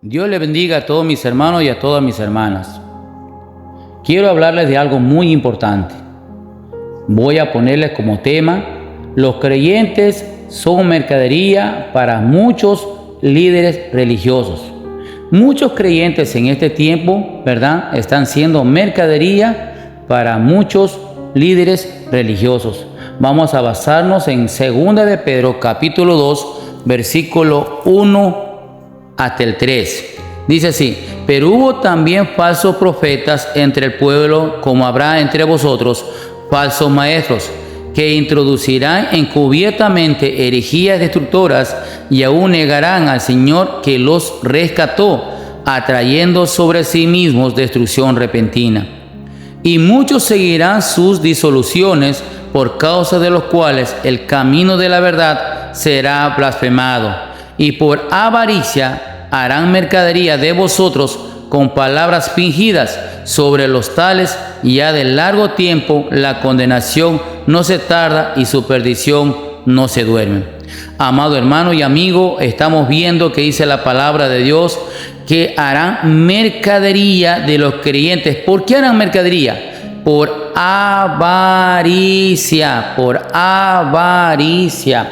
Dios le bendiga a todos mis hermanos y a todas mis hermanas. Quiero hablarles de algo muy importante. Voy a ponerles como tema: los creyentes son mercadería para muchos líderes religiosos. Muchos creyentes en este tiempo, ¿verdad?, están siendo mercadería para muchos líderes religiosos. Vamos a basarnos en 2 de Pedro, capítulo 2, versículo 1 hasta el 3. Dice así: pero hubo también falsos profetas entre el pueblo, como habrá entre vosotros falsos maestros, que introducirán encubiertamente herejías destructoras y aún negarán al Señor que los rescató, atrayendo sobre sí mismos destrucción repentina. Y muchos seguirán sus disoluciones, por causa de los cuales el camino de la verdad será blasfemado. Y por avaricia harán mercadería de vosotros con palabras fingidas. Sobre los tales, ya de largo tiempo, la condenación no se tarda y su perdición no se duerme. Amado hermano y amigo, estamos viendo que dice la palabra de Dios que harán mercadería de los creyentes. ¿Por qué harán mercadería? Por avaricia, por avaricia.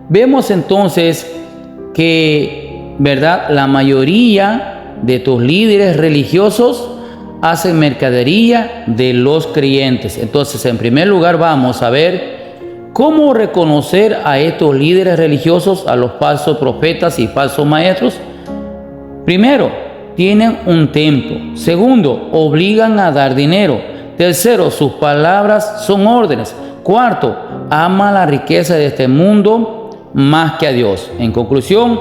Vemos entonces que, ¿verdad?, la mayoría de tus líderes religiosos hacen mercadería de los creyentes. Entonces, en primer lugar, vamos a ver cómo reconocer a estos líderes religiosos, a los falsos profetas y falsos maestros. Primero, tienen un templo. Segundo, obligan a dar dinero. Tercero, sus palabras son órdenes. Cuarto, aman la riqueza de este mundo más que a Dios. En conclusión,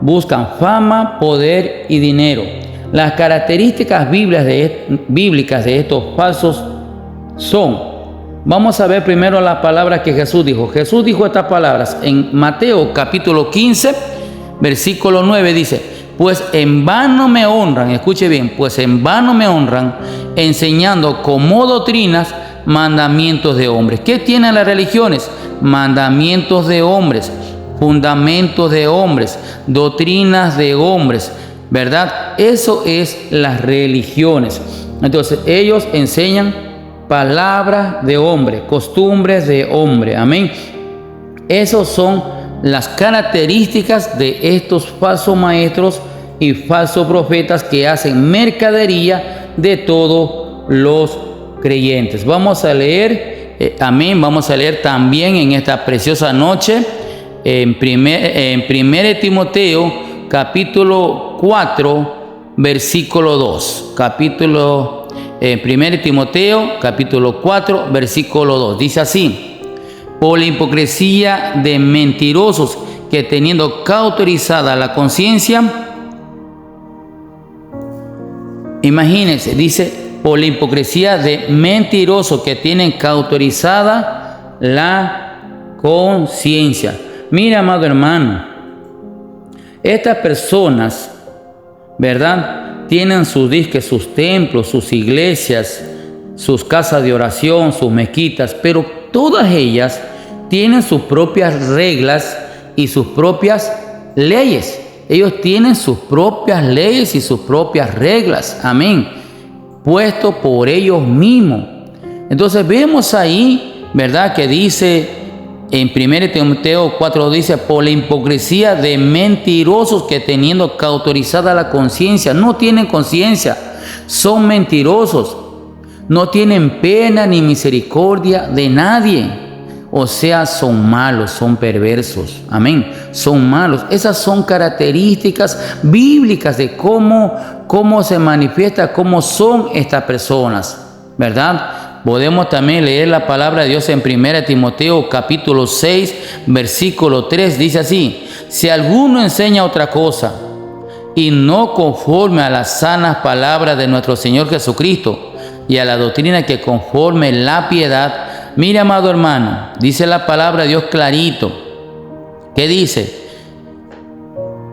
buscan fama, poder y dinero. Las características bíblicas de estos falsos son: vamos a ver primero las palabras que Jesús dijo. Jesús dijo estas palabras en Mateo capítulo 15, versículo 9, dice: pues en vano me honran, escuche bien, pues en vano me honran, enseñando como doctrinas mandamientos de hombres. ¿Qué tienen las religiones? Mandamientos de hombres, fundamentos de hombres, doctrinas de hombres, ¿verdad? Eso es las religiones. Entonces, ellos enseñan palabras de hombre, costumbres de hombre. Amén. Esas son las características de estos falsos maestros y falsos profetas que hacen mercadería de todos los creyentes. Vamos a leer, amén, vamos a leer también en esta preciosa noche en 1 Timoteo capítulo 4 versículo 2. 1 Timoteo capítulo 4 versículo 2. Dice así: por la hipocresía de mentirosos, que teniendo cauterizada la conciencia, imagínense, dice, por la hipocresía de mentirosos que tienen cauterizada la conciencia. Mira, amado hermano, estas personas, ¿verdad?, tienen sus templos, sus iglesias, sus casas de oración, sus mezquitas, pero todas ellas tienen sus propias reglas y sus propias leyes. Ellos tienen sus propias leyes y sus propias reglas. Amén. Puesto por ellos mismos. Entonces vemos ahí, ¿verdad?, que dice en 1 Timoteo 4, dice: por la hipocresía de mentirosos que teniendo cauterizada la conciencia, no tienen conciencia, son mentirosos, no tienen pena ni misericordia de nadie. O sea, son malos, son perversos. Amén. Son malos. Esas son características bíblicas de cómo se manifiesta, cómo son estas personas, ¿verdad? Podemos también leer la palabra de Dios en 1 Timoteo capítulo 6, versículo 3. Dice así: si alguno enseña otra cosa y no conforme a las sanas palabras de nuestro Señor Jesucristo y a la doctrina que conforme la piedad. Mira, amado hermano, dice la palabra de Dios clarito. ¿Qué dice?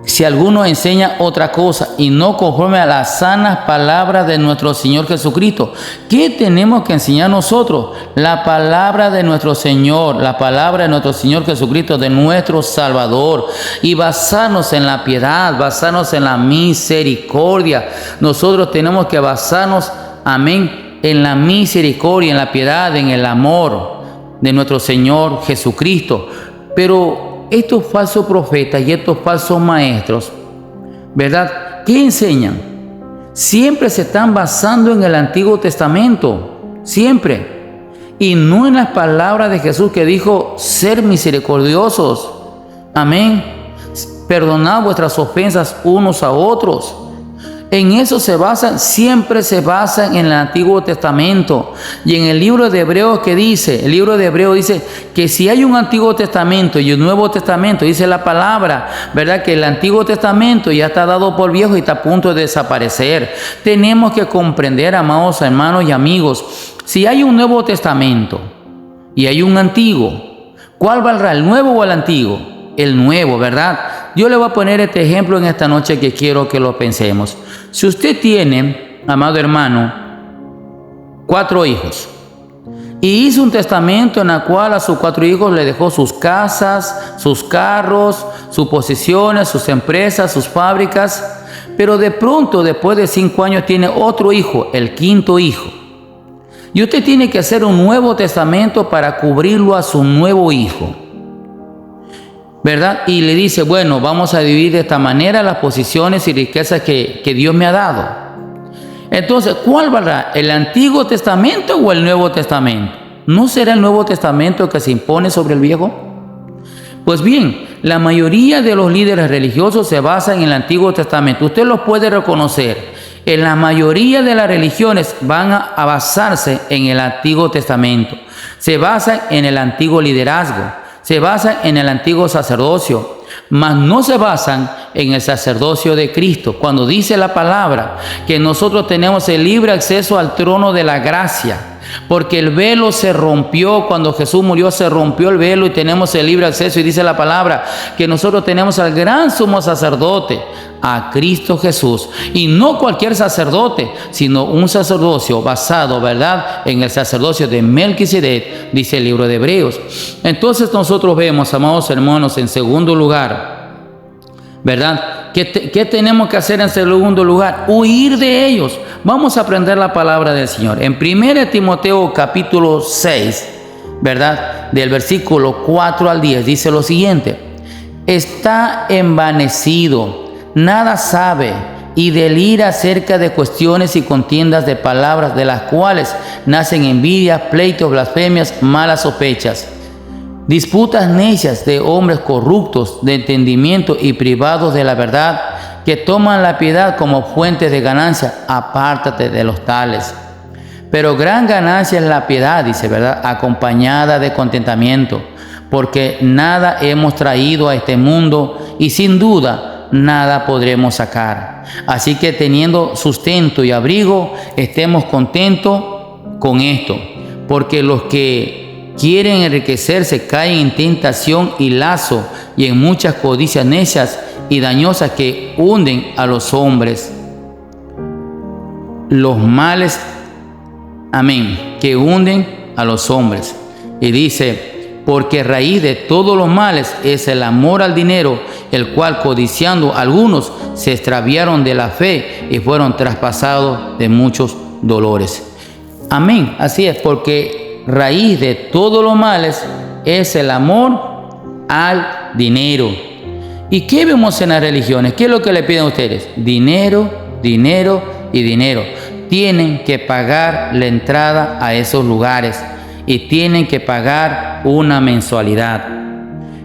Si alguno enseña otra cosa y no conforme a las sanas palabras de nuestro Señor Jesucristo, ¿qué tenemos que enseñar nosotros? La palabra de nuestro Señor, la palabra de nuestro Señor Jesucristo, de nuestro Salvador, y basarnos en la piedad, basarnos en la misericordia. Nosotros tenemos que basarnos, amén, en la misericordia, en la piedad, en el amor de nuestro Señor Jesucristo. Pero estos falsos profetas y estos falsos maestros, ¿verdad?, ¿qué enseñan? Siempre se están basando en el Antiguo Testamento, siempre. Y no en las palabras de Jesús que dijo, ser misericordiosos, amén, perdonad vuestras ofensas unos a otros. En eso se basan, siempre se basan en el Antiguo Testamento. Y en el libro de Hebreos, ¿qué dice? El libro de Hebreos dice que si hay un Antiguo Testamento y un Nuevo Testamento, dice la palabra, ¿verdad?, que el Antiguo Testamento ya está dado por viejo y está a punto de desaparecer. Tenemos que comprender, amados hermanos y amigos, si hay un Nuevo Testamento y hay un Antiguo, ¿cuál valdrá, el Nuevo o el Antiguo? El Nuevo, ¿verdad? Yo le voy a poner este ejemplo en esta noche que quiero que lo pensemos. Si usted tiene, amado hermano, 4 hijos y hizo un testamento en el cual a sus 4 hijos le dejó sus casas, sus carros, sus posesiones, sus empresas, sus fábricas, pero de pronto después de 5 años tiene otro hijo, el 5.º hijo, y usted tiene que hacer un nuevo testamento para cubrirlo a su nuevo hijo, ¿verdad? Y le dice, bueno, vamos a dividir de esta manera las posiciones y riquezas que Dios me ha dado. Entonces, ¿cuál valdrá? ¿El Antiguo Testamento o el Nuevo Testamento? ¿No será el Nuevo Testamento que se impone sobre el Viejo? Pues bien, la mayoría de los líderes religiosos se basan en el Antiguo Testamento. Usted lo puede reconocer. En la mayoría de las religiones van a basarse en el Antiguo Testamento. Se basan en el antiguo liderazgo. Se basan en el antiguo sacerdocio, mas no se basan en el sacerdocio de Cristo. Cuando dice la palabra que nosotros tenemos el libre acceso al trono de la gracia, porque el velo se rompió, cuando Jesús murió se rompió el velo y tenemos el libre acceso, y dice la palabra que nosotros tenemos al gran sumo sacerdote, a Cristo Jesús, y no cualquier sacerdote, sino un sacerdocio basado, ¿verdad?, en el sacerdocio de Melquisedec, dice el libro de Hebreos. Entonces nosotros vemos, amados hermanos, en segundo lugar, ¿verdad?, ¿qué tenemos que hacer en segundo lugar? Huir de ellos. Vamos a aprender la palabra del Señor. En 1 Timoteo capítulo 6, ¿verdad?, del versículo 4 al 10, dice lo siguiente: está envanecido, nada sabe y delira acerca de cuestiones y contiendas de palabras, de las cuales nacen envidias, pleitos, blasfemias, malas sospechas, disputas necias de hombres corruptos de entendimiento y privados de la verdad, que toman la piedad como fuente de ganancia. Apártate de los tales. Pero gran ganancia es la piedad, dice, ¿verdad?, acompañada de contentamiento, porque nada hemos traído a este mundo y sin duda nada podremos sacar. Así que teniendo sustento y abrigo, estemos contentos con esto, porque los que quieren enriquecerse caen en tentación y lazo y en muchas codicias necias y dañosas que hunden a los hombres. Los males, amén, que hunden a los hombres. Y dice, porque raíz de todos los males es el amor al dinero, el cual codiciando algunos se extraviaron de la fe y fueron traspasados de muchos dolores. Amén, así es, porque raíz de todos los males es el amor al dinero. ¿Y qué vemos en las religiones? ¿Qué es lo que le piden a ustedes? Dinero, dinero y dinero. Tienen que pagar la entrada a esos lugares y tienen que pagar una mensualidad.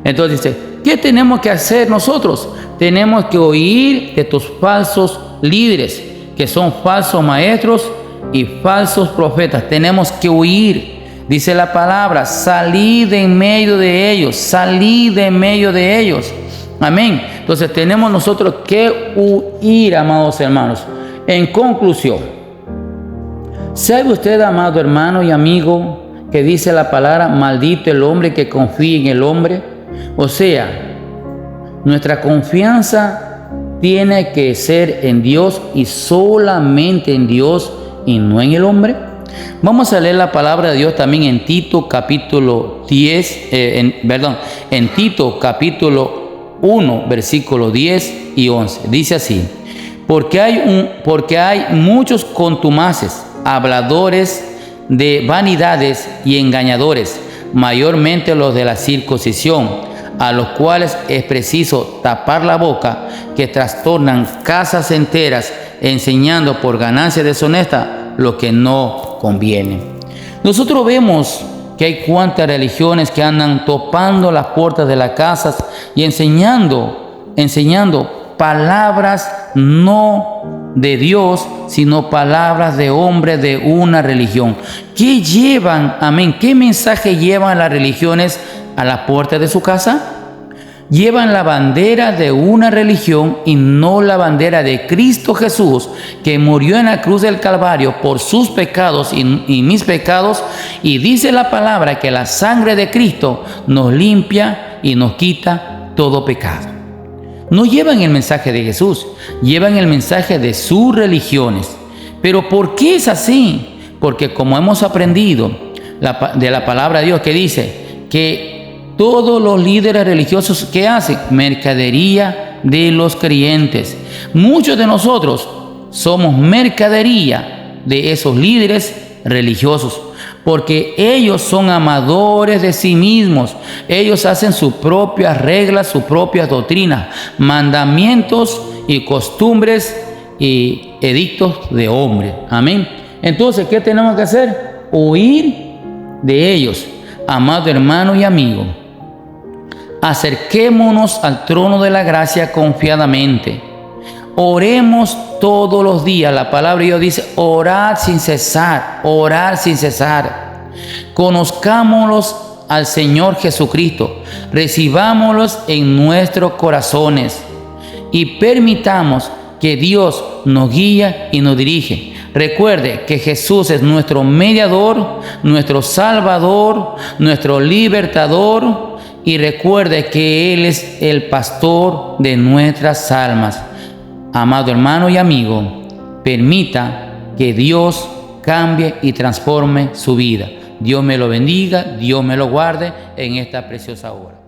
Entonces dice, ¿qué tenemos que hacer nosotros? Tenemos que huir de estos falsos líderes, que son falsos maestros y falsos profetas. Tenemos que huir. Dice la palabra, salid de en medio de ellos, salid de en medio de ellos. Amén. Entonces tenemos nosotros que huir, amados hermanos. En conclusión, ¿sabe usted, amado hermano y amigo, que dice la palabra, maldito el hombre que confía en el hombre? O sea, nuestra confianza tiene que ser en Dios y solamente en Dios y no en el hombre? Vamos a leer la palabra de Dios también en Tito capítulo 10, en Tito capítulo 1, versículos 10 y 11. Dice así: porque hay muchos contumaces, habladores de vanidades y engañadores, mayormente los de la circuncisión, a los cuales es preciso tapar la boca, que trastornan casas enteras, enseñando por ganancia deshonesta lo que no conviene. Nosotros vemos que hay cuantas religiones que andan topando las puertas de las casas y enseñando palabras no de Dios, sino palabras de hombres de una religión. ¿Qué llevan, amén? ¿Qué mensaje llevan las religiones a la puerta de su casa? Llevan la bandera de una religión y no la bandera de Cristo Jesús, que murió en la cruz del Calvario por sus pecados y mis pecados. Y dice la palabra que la sangre de Cristo nos limpia y nos quita todo pecado. No llevan el mensaje de Jesús, llevan el mensaje de sus religiones. ¿Pero por qué es así? Porque como hemos aprendido de la palabra de Dios, que dice que todos los líderes religiosos que hacen mercadería de los creyentes. Muchos de nosotros somos mercadería de esos líderes religiosos, porque ellos son amadores de sí mismos. Ellos hacen sus propias reglas, sus propias doctrinas, mandamientos y costumbres y edictos de hombre. Amén. Entonces, ¿qué tenemos que hacer? Huir de ellos. Amado hermano y amigo, acerquémonos al trono de la gracia confiadamente. Oremos todos los días. La palabra de Dios dice: orar sin cesar, orar sin cesar. Conozcámoslos al Señor Jesucristo, recibámoslos en nuestros corazones y permitamos que Dios nos guíe y nos dirige. Recuerde que Jesús es nuestro mediador, nuestro salvador, nuestro libertador. Y recuerde que Él es el pastor de nuestras almas. Amado hermano y amigo, permita que Dios cambie y transforme su vida. Dios me lo bendiga, Dios me lo guarde en esta preciosa hora.